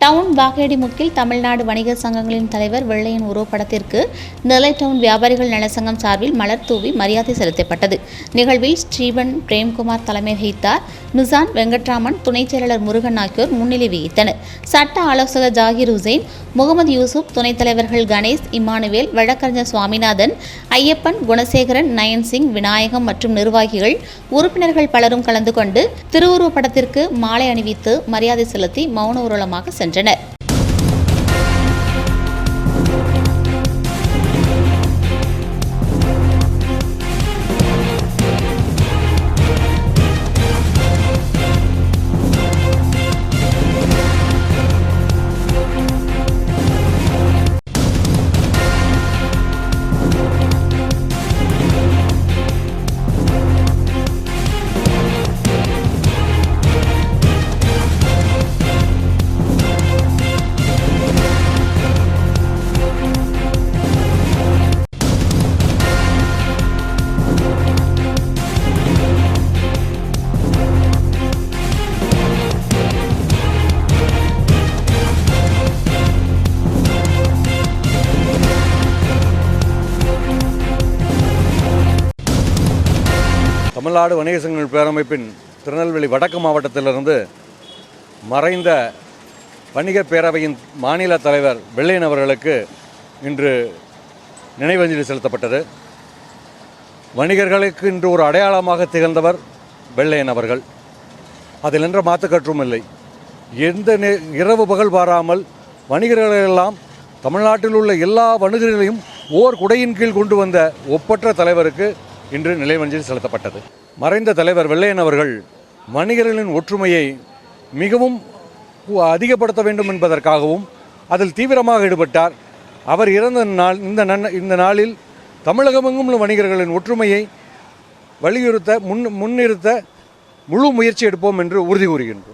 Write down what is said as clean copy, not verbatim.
Down வாகேடிமுக்கில் Tamil Nadu வணிகர் சங்கங்களின் தலைவர் வெள்ளையன் உருவப்படத்திற்கு நெல்லை டவுன் வியாபாரிகள் நலச்சங்கம் சார்பில் மலர் தூவி மரியாதை செலுத்தப்பட்டது. நிகழ்வில் ஸ்டீபன் பிரேம்குமார் தலைமை வகித்தார். மிசான் வெங்கட்ராமன், துணைச் செயலாளர் முருகன் ஆகியோர் முன்னிலை வகித்தனர். சட்ட ஆலோசகர் ஜாகிர் ஹுசைன், முகமது யூசுப், துணைத் தலைவர்கள் கணேஷ், இமானுவேல், வழக்கறிஞர் சுவாமிநாதன், ஐயப்பன், குணசேகரன், நயன்சிங், விநாயகம் மற்றும் நிர்வாகிகள், உறுப்பினர்கள் பலரும் கலந்து கொண்டு திருவுருவப்படத்திற்கு மாலை அணிவித்து மரியாதை செலுத்தி மௌன ஊர்வலமாக சென்றனர். தமிழ்நாடு வணிகர் சங்கங்கள் பேரமைப்பின் திருநெல்வேலி வடக்கு மாவட்டத்திலிருந்து மறைந்த வணிகர் பேரவையின் மாநில தலைவர் வெள்ளையன் அவர்களுக்கு இன்று நினைவஞ்சலி செலுத்தப்பட்டது. வணிகர்களுக்கு இன்று ஒரு அடையாளமாக திகழ்ந்தவர் வெள்ளையன் அவர்கள். அதில் என்ற மாற்றுக்கற்றும் இல்லை. எந்த இரவு பகல் பாராமல் வணிகர்களெல்லாம் தமிழ்நாட்டில் உள்ள எல்லா வணிகர்களையும் ஓர் குடையின் கீழ் கொண்டு வந்த ஒப்பற்ற தலைவருக்கு இன்று நினைவஞ்சலி செலுத்தப்பட்டது. மறைந்த தலைவர் வெள்ளையன் அவர்கள் வணிகர்களின் ஒற்றுமையை மிகவும் அதிகப்படுத்த வேண்டும் என்பதற்காகவும் அதில் தீவிரமாக ஈடுபட்டார். அவர் இறந்த நாள் இந்த நாளில் தமிழகமெங்கும் உள்ள வணிகர்களின் ஒற்றுமையை வலியுறுத்த முன்னிறுத்த முழு முயற்சி எடுப்போம் என்று உறுதி கூறுகின்றோம்.